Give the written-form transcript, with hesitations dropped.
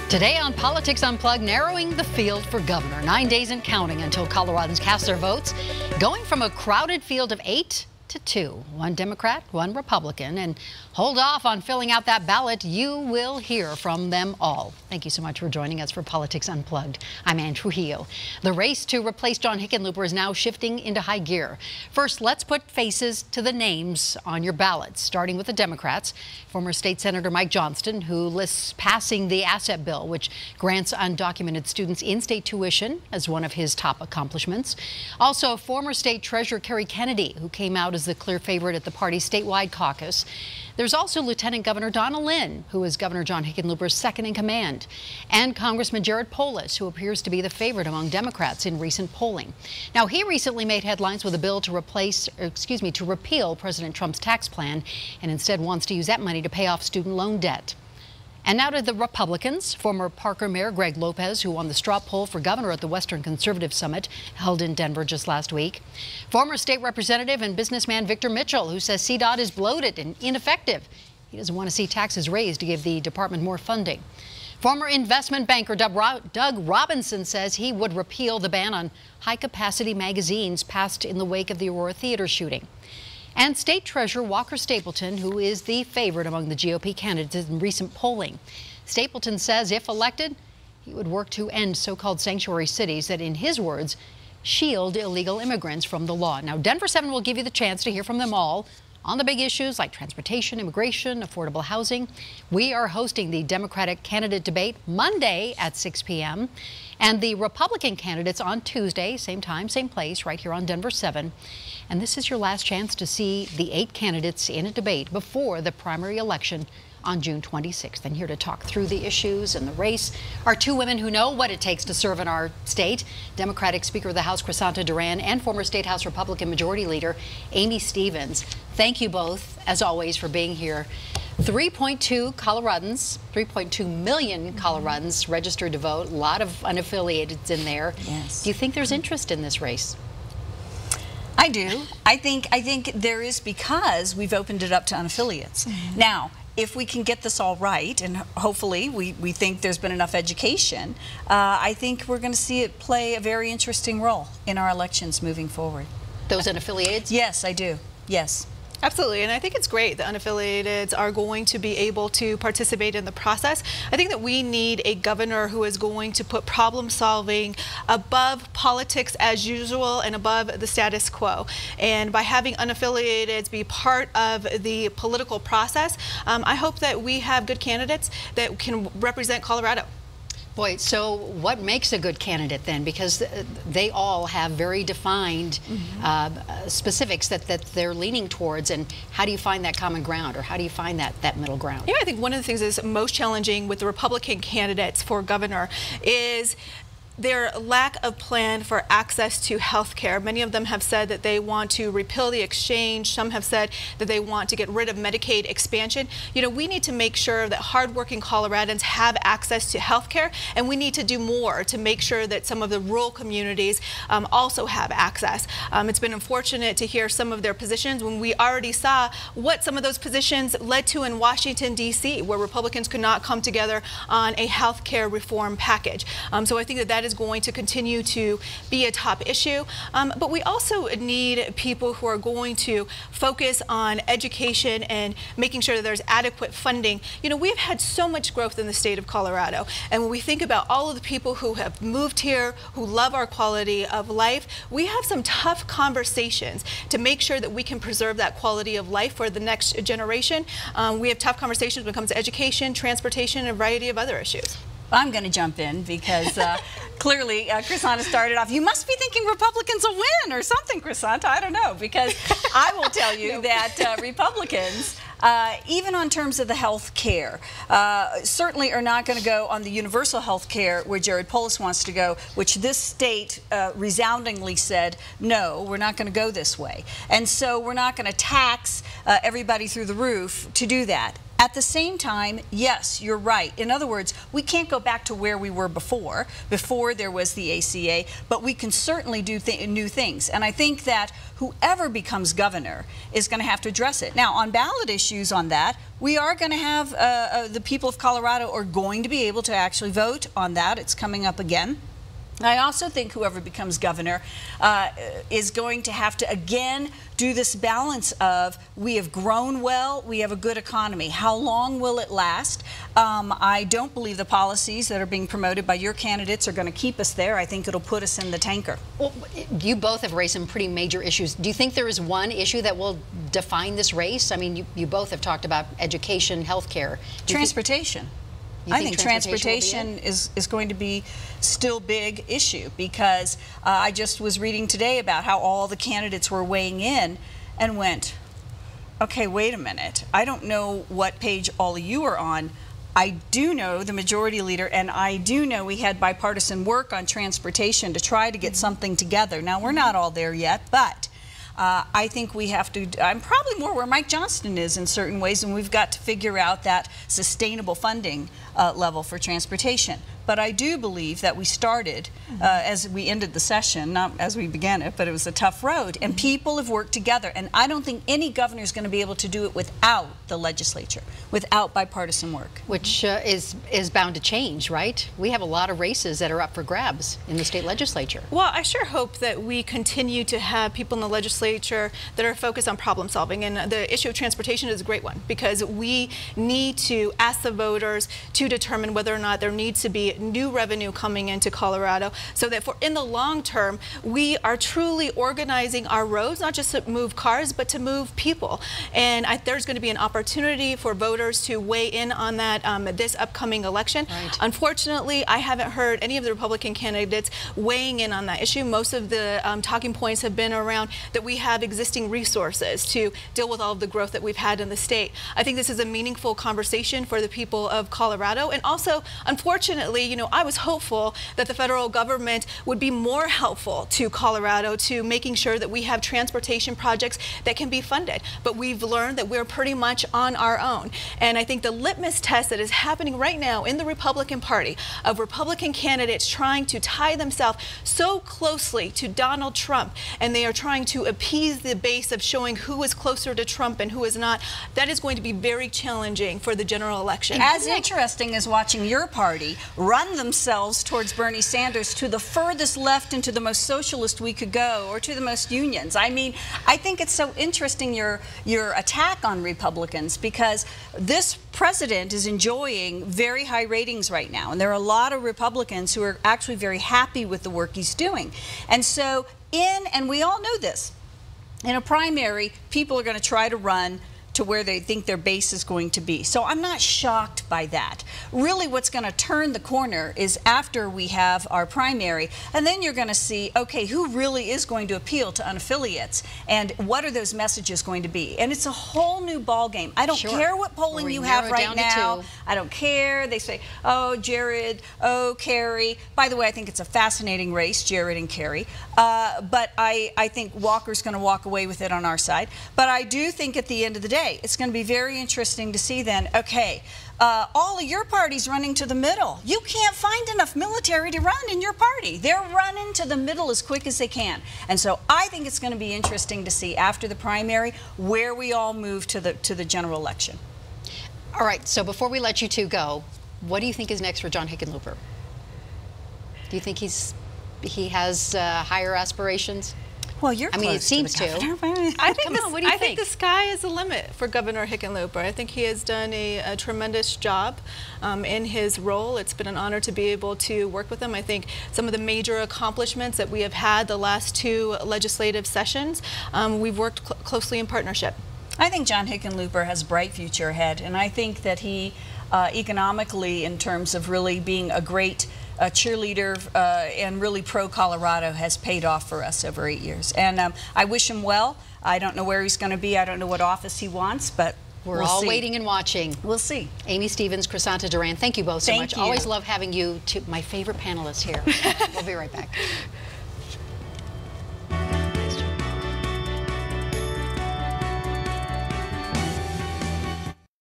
Today on Politics Unplugged, narrowing the field for governor. 9 days and counting until Coloradans cast their votes, going from a crowded field of 8 to 2. One Democrat, one Republican. And hold off on filling out that ballot. You will hear from them all. Thank you so much for joining us for Politics Unplugged. I'm Ann Trujillo. The race to replace John Hickenlooper is now shifting into high gear. First, let's put faces to the names on your ballots, starting with the Democrats. Former State Senator Mike Johnston, who lists passing the asset bill, which grants undocumented students in-state tuition as one of his top accomplishments. Also, former State Treasurer Kerry Kennedy, who came out as the clear favorite at the party's statewide caucus. There's also Lieutenant Governor Donna Lynn, who is Governor John Hickenlooper's second in command, and Congressman Jared Polis, who appears to be the favorite among Democrats in recent polling. Now, he recently made headlines with a bill to repeal President Trump's tax plan, and instead wants to use that money to pay off student loan debt. And now to the Republicans. Former Parker Mayor Greg Lopez, who won the straw poll for governor at the Western Conservative Summit held in Denver just last week. Former state representative and businessman Victor Mitchell, who says CDOT is bloated and ineffective. He doesn't want to see taxes raised to give the department more funding. Former investment banker Doug Robinson says he would repeal the ban on high-capacity magazines passed in the wake of the Aurora Theater shooting. And State Treasurer Walker Stapleton, who is the favorite among the GOP candidates in recent polling. Stapleton says if elected, he would work to end so-called sanctuary cities that, in his words, shield illegal immigrants from the law. Now, Denver 7 will give you the chance to hear from them all on the big issues like transportation, immigration, affordable housing. We are hosting the Democratic candidate debate Monday at 6 p.m. and the Republican candidates on Tuesday, same time, same place, right here on Denver 7. And this is your last chance to see the 8 candidates in a debate before the primary election on June 26th. And here to talk through the issues and the race are 2 women who know what it takes to serve in our state. Democratic Speaker of the House Crisanta Duran and former State House Republican Majority Leader Amy Stevens. Thank you both, as always, for being here. 3.2 Coloradans, 3.2 million Coloradans registered to vote. A lot of unaffiliated in there. Yes. Do you think there's interest in this race? I do. I think there is, because we've opened it up to unaffiliates. Now, if we can get this all right, and hopefully we think there's been enough education, I think we're going to see it play a very interesting role in our elections moving forward. Those unaffiliated? Yes, I do. Yes. Absolutely, and I think it's great that unaffiliateds are going to be able to participate in the process. I think that we need a governor who is going to put problem solving above politics as usual and above the status quo. And by having unaffiliateds be part of the political process, I hope that we have good candidates that can represent Colorado. Boy, so what makes a good candidate then? Because they all have very defined specifics that they're leaning towards, and how do you find that common ground, or how do you find that middle ground? Yeah, I think one of the things that's most challenging with the Republican candidates for governor is their lack of plan for access to health care. Many of them have said that they want to repeal the exchange. Some have said that they want to get rid of Medicaid expansion. You know, we need to make sure that hardworking Coloradans have access to health care, and we need to do more to make sure that some of the rural communities also have access. It's been unfortunate to hear some of their positions when we already saw what some of those positions led to in Washington, D.C., where Republicans could not come together on a health care reform package. So I think that is going to continue to be a top issue. But we also need people who are going to focus on education and making sure that there's adequate funding. You know, we've had so much growth in the state of Colorado. And when we think about all of the people who have moved here, who love our quality of life, we have some tough conversations to make sure that we can preserve that quality of life for the next generation. We have tough conversations when it comes to education, transportation, and a variety of other issues. I'm going to jump in because clearly Crisanta started off. You must be thinking Republicans will win or something, Crisanta. I don't know, because I will tell you that Republicans, even on terms of the health care, certainly are not going to go on the universal health care where Jared Polis wants to go, which this state resoundingly said, no, we're not going to go this way. And so we're not going to tax everybody through the roof to do that. At the same time, yes, you're right. In other words, we can't go back to where we were before there was the ACA, but we can certainly do new things. And I think that whoever becomes governor is going to have to address it. Now, on ballot issues on that, we are going to have the people of Colorado are going to be able to actually vote on that. It's coming up again. I also think whoever becomes governor is going to have to, again, do this balance of we have grown well, we have a good economy. How long will it last? I don't believe the policies that are being promoted by your candidates are going to keep us there. I think it'll put us in the tanker. Well, you both have raised some pretty major issues. Do you think there is one issue that will define this race? I mean, you both have talked about education, health care. Transportation. I think transportation is going to be still big issue because I just was reading today about how all the candidates were weighing in and went, okay, wait a minute. I don't know what page all of you are on. I do know the majority leader, and I do know we had bipartisan work on transportation to try to get something together. Now, we're not all there yet, but I think we have to, I'm probably more where Mike Johnston is in certain ways, and we've got to figure out that sustainable funding level for transportation. But I do believe that we started, as we ended the session, not as we began it, but it was a tough road, and people have worked together. And I don't think any governor is going to be able to do it without the legislature, without bipartisan work. Which is bound to change, right? We have a lot of races that are up for grabs in the state legislature. Well, I sure hope that we continue to have people in the legislature that are focused on problem solving. And the issue of transportation is a great one because we need to ask the voters to determine whether or not there needs to be new revenue coming into Colorado so that in the long term, we are truly organizing our roads, not just to move cars, but to move people. And there's going to be an opportunity for voters to weigh in on that this upcoming election. Right. Unfortunately, I haven't heard any of the Republican candidates weighing in on that issue. Most of the talking points have been around that we have existing resources to deal with all of the growth that we've had in the state. I think this is a meaningful conversation for the people of Colorado. And also, unfortunately, you know, I was hopeful that the federal government would be more helpful to Colorado to making sure that we have transportation projects that can be funded. But we've learned that we're pretty much on our own. And I think the litmus test that is happening right now in the Republican Party of Republican candidates trying to tie themselves so closely to Donald Trump, and they are trying to appease the base of showing who is closer to Trump and who is not, that is going to be very challenging for the general election. As interesting as watching your party run themselves towards Bernie Sanders to the furthest left and to the most socialist we could go, or to the most unions. I mean, I think it's so interesting your attack on Republicans because this president is enjoying very high ratings right now, and there are a lot of Republicans who are actually very happy with the work he's doing. And so and we all know this, in a primary, people are going to try to run to where they think their base is going to be. So I'm not shocked by that. Really what's going to turn the corner is after we have our primary, and then you're going to see, okay, who really is going to appeal to unaffiliates, and what are those messages going to be? And it's a whole new ball game. I don't care what polling you have right now. I don't care. They say, oh, Jared, oh, Kerry. By the way, I think it's a fascinating race, Jared and Kerry. But I think Walker's going to walk away with it on our side. But I do think at the end of the day, it's going to be very interesting to see then, okay, all of your party's running to the middle. You can't find enough military to run in your party. They're running to the middle as quick as they can. And so I think it's going to be interesting to see after the primary where we all move to the general election. All right, so before we let you two go, what do you think is next for John Hickenlooper? Do you think he has higher aspirations? Well, you're close. I mean, it seems to. I think what do you think? I think the sky is the limit for Governor Hickenlooper. I think he has done a tremendous job in his role. It's been an honor to be able to work with him. I think some of the major accomplishments that we have had the last 2 legislative sessions, we've worked closely in partnership. I think John Hickenlooper has a bright future ahead, and I think that he, economically, in terms of really being a great cheerleader and really pro-Colorado, has paid off for us over 8 years. And I wish him well. I don't know where he's going to be. I don't know what office he wants, but we're all waiting and watching. We'll see. Amy Stevens, Crisanta Duran, thank you both so much. Always love having you, my favorite panelists here. We'll be right back.